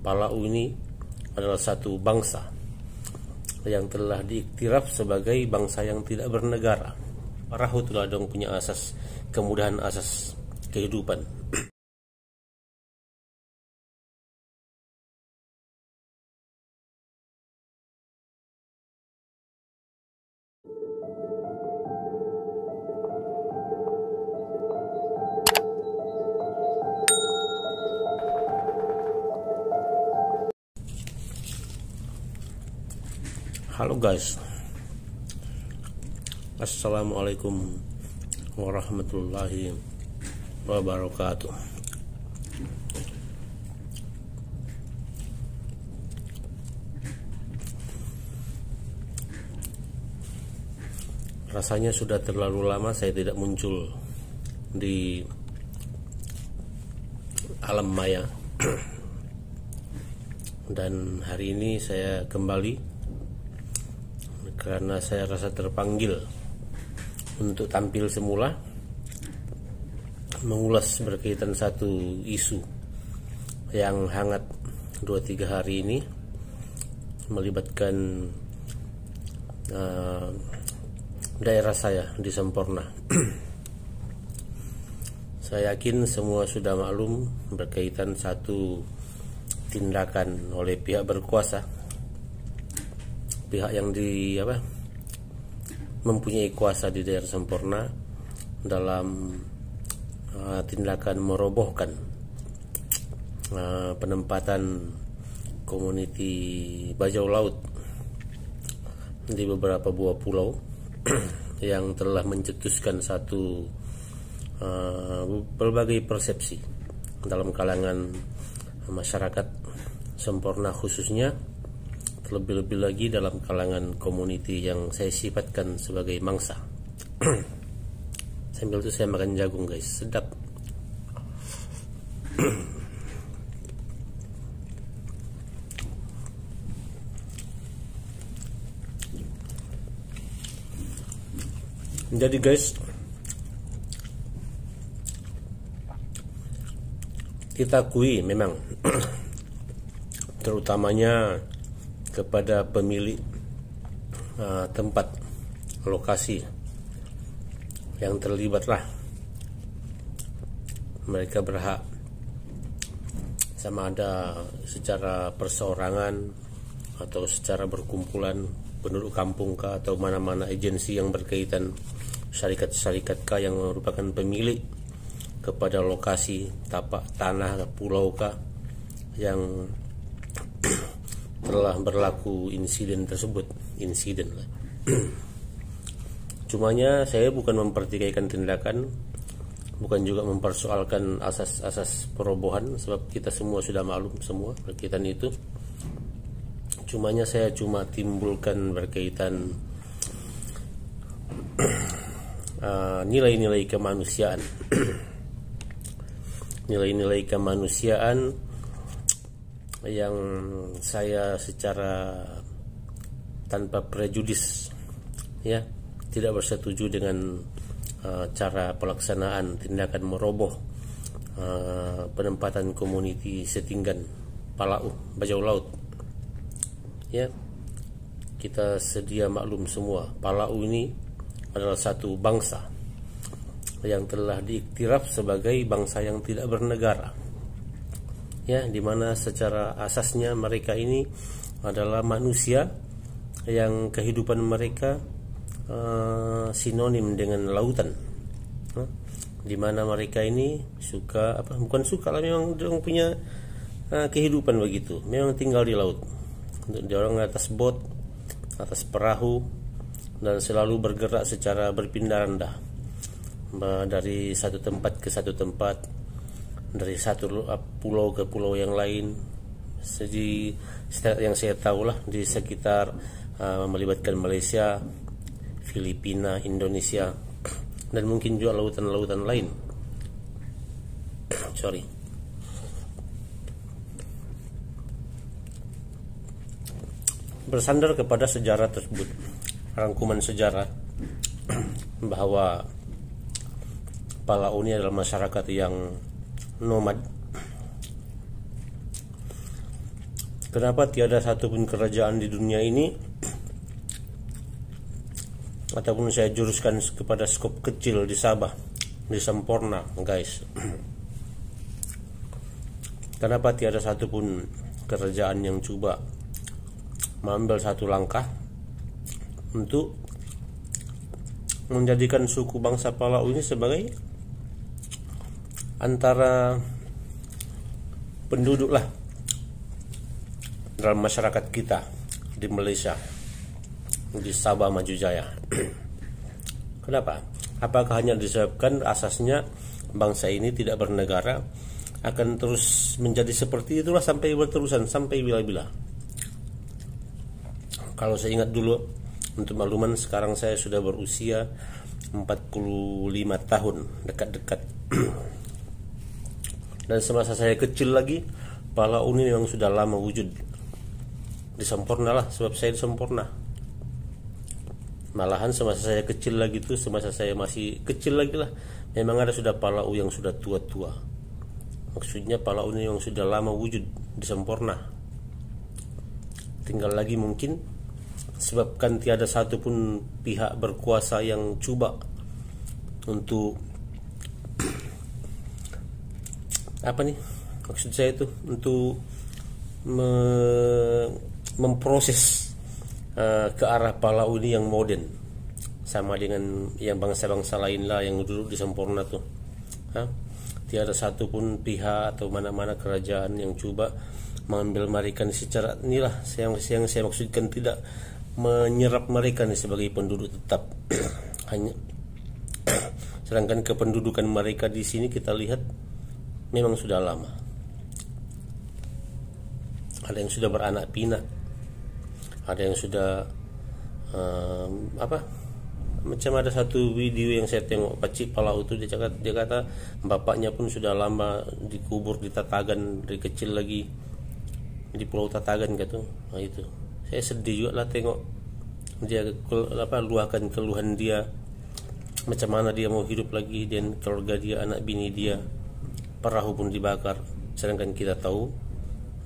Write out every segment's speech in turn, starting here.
Palau ini adalah satu bangsa yang telah diiktiraf sebagai bangsa yang tidak bernegara. Parahu telah dong punya asas kemudahan, asas kehidupan. Halo guys, assalamualaikum warahmatullahi wabarakatuh. Rasanya sudah terlalu lama saya tidak muncul di alam maya. Dan hari ini saya kembali karena saya rasa terpanggil untuk tampil semula, mengulas berkaitan satu isu yang hangat 2-3 hari ini, melibatkan daerah saya di Semporna. Saya yakin semua sudah maklum berkaitan satu tindakan oleh pihak berkuasa, pihak yang mempunyai kuasa di daerah Semporna dalam tindakan merobohkan penempatan komuniti bajau laut di beberapa buah pulau yang telah mencetuskan satu berbagai persepsi dalam kalangan masyarakat Semporna, khususnya terlebih-lebih lagi dalam kalangan komuniti yang saya sifatkan sebagai mangsa. Sambil itu saya makan jagung guys, sedap. Jadi guys, kita akui memang terutamanya kepada pemilik tempat lokasi yang terlibatlah, mereka berhak, sama ada secara perseorangan atau secara berkumpulan penduduk kampung kah, atau mana-mana agensi yang berkaitan, syarikat-syarikat kah yang merupakan pemilik kepada lokasi tapak tanah pulau kah yang telah berlaku insiden tersebut, insiden lah. Cumanya saya bukan mempertikaikan tindakan, bukan juga mempersoalkan asas-asas perobohan, sebab kita semua sudah maklum semua berkaitan itu. Cumanya saya cuma timbulkan berkaitan nilai-nilai kemanusiaan. Nilai-nilai kemanusiaan yang saya secara tanpa prejudis tidak bersetuju dengan cara pelaksanaan tindakan meroboh penempatan komuniti Setinggan Palau bajau laut. Kita sedia maklum semua, Palau ini adalah satu bangsa yang telah diiktiraf sebagai bangsa yang tidak bernegara, di mana secara asasnya mereka ini adalah manusia yang kehidupan mereka sinonim dengan lautan, di mana mereka ini bukan suka lah, memang punya kehidupan begitu, memang tinggal di laut, orang atas bot, atas perahu, dan selalu bergerak secara berpindah-pindah dari satu tempat ke satu tempat, dari satu pulau ke pulau yang lain. Jadi yang saya tahu lah di sekitar melibatkan Malaysia, Filipina, Indonesia, dan mungkin juga lautan-lautan lain. Bersandar kepada sejarah tersebut, rangkuman sejarah bahwa Palau ini adalah masyarakat yang nomad, Kenapa tiada satupun kerajaan di dunia ini, ataupun saya juruskan kepada skop kecil di Sabah, di Semporna, guys. Kenapa tiada satupun kerajaan yang coba mengambil satu langkah untuk menjadikan suku bangsa Palau ini sebagai antara penduduk lah dalam masyarakat kita di Malaysia, di Sabah Maju Jaya. Kenapa? Apakah hanya disebabkan asasnya bangsa ini tidak bernegara, akan terus menjadi seperti itulah sampai berterusan, sampai bila-bila? Kalau saya ingat dulu, untuk makluman, sekarang saya sudah berusia 45 tahun, dekat-dekat. Dan semasa saya kecil lagi, Palau ini memang sudah lama wujud di Semporna lah, sebab saya di Semporna. Malahan semasa saya kecil lagi tuh, semasa saya masih kecil lagi lah, memang ada sudah Palau yang sudah tua-tua. Maksudnya Palau ini yang sudah lama wujud di Semporna. Tinggal lagi mungkin sebabkan tiada satupun pihak berkuasa yang coba untuk apa nih maksud saya itu, untuk memproses ke arah Palau ini yang modern, sama dengan yang bangsa-bangsa lain lah yang duduk di Semporna tuh. Tiada satupun pihak atau mana-mana kerajaan yang coba mengambil mereka secara inilah yang saya maksudkan, tidak menyerap mereka sebagai penduduk tetap. Hanya sedangkan kependudukan mereka di sini kita lihat memang sudah lama. Ada yang sudah beranak pinak, ada yang sudah macam ada satu video yang saya tengok, Pakcik Palau itu dia kata bapaknya pun sudah lama dikubur di Tatagan dari kecil lagi, di Pulau Tatagan gitu. Nah itu saya sedih juga lah tengok dia luahkan keluhan dia, macam mana dia mau hidup lagi dan keluarga dia, anak bini dia, perahu pun dibakar. Sedangkan kita tahu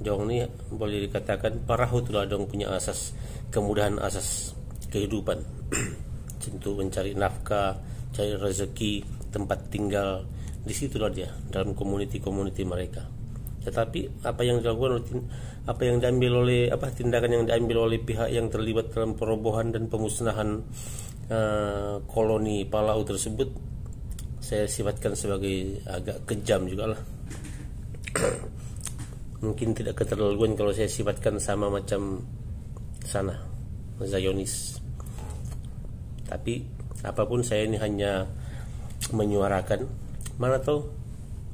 dong ini boleh dikatakan perahu itulah dong punya asas kemudahan, asas kehidupan untuk mencari nafkah, cari rezeki, tempat tinggal, disitulah dia dalam komuniti mereka. Tetapi apa yang dilakukan, apa yang diambil oleh tindakan yang diambil oleh pihak yang terlibat dalam perobohan dan pemusnahan koloni Palau tersebut, saya sifatkan sebagai agak kejam juga lah. Mungkin tidak keterlaluan kalau saya sifatkan sama macam sana Zionis. Tapi apapun, saya ini hanya menyuarakan, mana tahu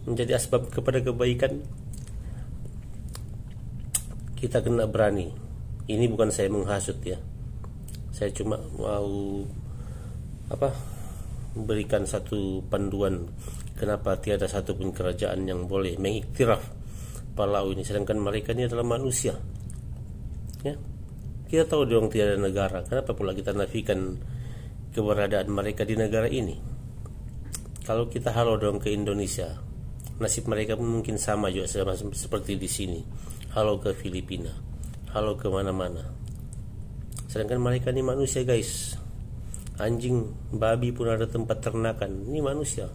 menjadi asbab kepada kebaikan. Kita kena berani. Ini bukan saya menghasut ya, saya cuma mau memberikan satu panduan kenapa tiada satupun kerajaan yang boleh mengiktiraf Palau ini, sedangkan mereka ini adalah manusia ya. Kita tahu dong tiada negara, kenapa pula kita nafikan keberadaan mereka di negara ini? Kalau kita halau dong ke Indonesia, nasib mereka pun mungkin sama juga seperti di sini. Halau ke Filipina, halau ke mana-mana. Sedangkan mereka ini manusia guys. Anjing, babi pun ada tempat ternakan. Ini manusia.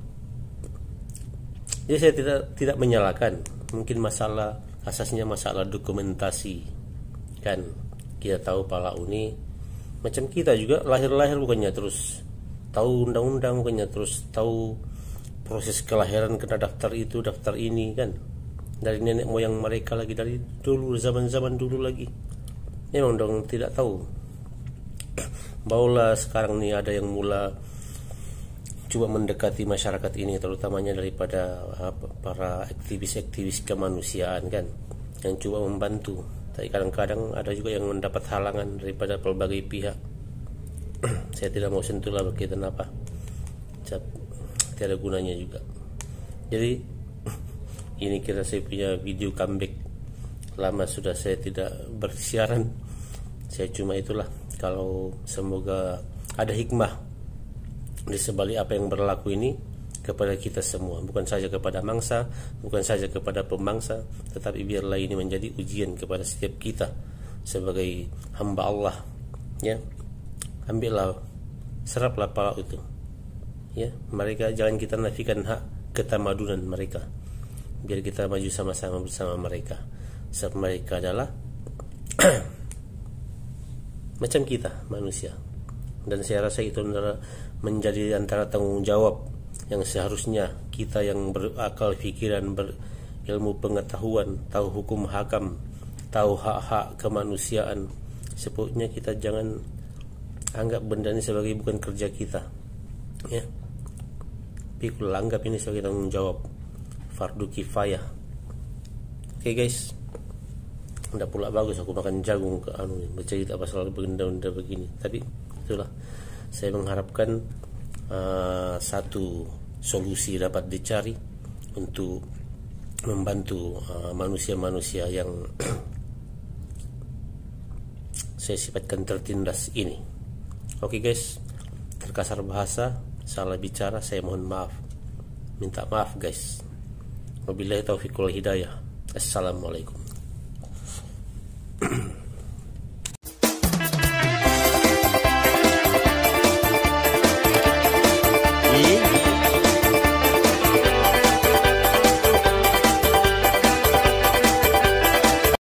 Jadi saya tidak menyalahkan. Mungkin masalah asasnya masalah dokumentasi kan. Kita tahu Palau ini macam kita juga, lahir-lahir bukannya terus tahu undang-undang, bukannya terus tahu proses kelahiran, kena daftar itu, daftar ini kan. Dari nenek moyang mereka lagi, dari dulu, zaman-zaman dulu lagi. Memang dong tidak tahu. Barulah sekarang nih ada yang mula coba mendekati masyarakat ini, terutamanya daripada para aktivis-aktivis kemanusiaan kan, yang coba membantu. Tapi kadang-kadang ada juga yang mendapat halangan daripada pelbagai pihak. Saya tidak mau sentuh lah berkaitan apa, tiada gunanya juga. Jadi ini kira saya punya video comeback. Lama sudah saya tidak bersiaran. Saya cuma itulah, kalau semoga ada hikmah di sebalik apa yang berlaku ini, kepada kita semua, bukan saja kepada mangsa, bukan saja kepada pembangsa, tetapi biarlah ini menjadi ujian kepada setiap kita sebagai hamba Allah, ya. Ambillah, seraplah pala itu, ya. Mereka jangan kita nafikan hak ketamadunan mereka, biar kita maju sama-sama bersama mereka, sebab mereka adalah macam kita manusia. Dan saya rasa itu adalah menjadi antara tanggung jawab yang seharusnya kita yang berakal pikiran, berilmu pengetahuan, tahu hukum hakam, tahu hak-hak kemanusiaan, sepatutnya kita jangan anggap benda ini sebagai bukan kerja kita, ya. Pikul anggap ini sebagai tanggung jawab fardu kifayah. Oke guys, udah pula bagus aku makan jagung ke bercerita pasal benda-benda begini. Tapi itulah, saya mengharapkan satu solusi dapat dicari untuk membantu manusia-manusia yang saya sifatkan tertindas ini. Oke guys, terkasar bahasa, salah bicara, saya mohon maaf, minta maaf guys. Wabillahi taufiq wal hidayah. Assalamualaikum.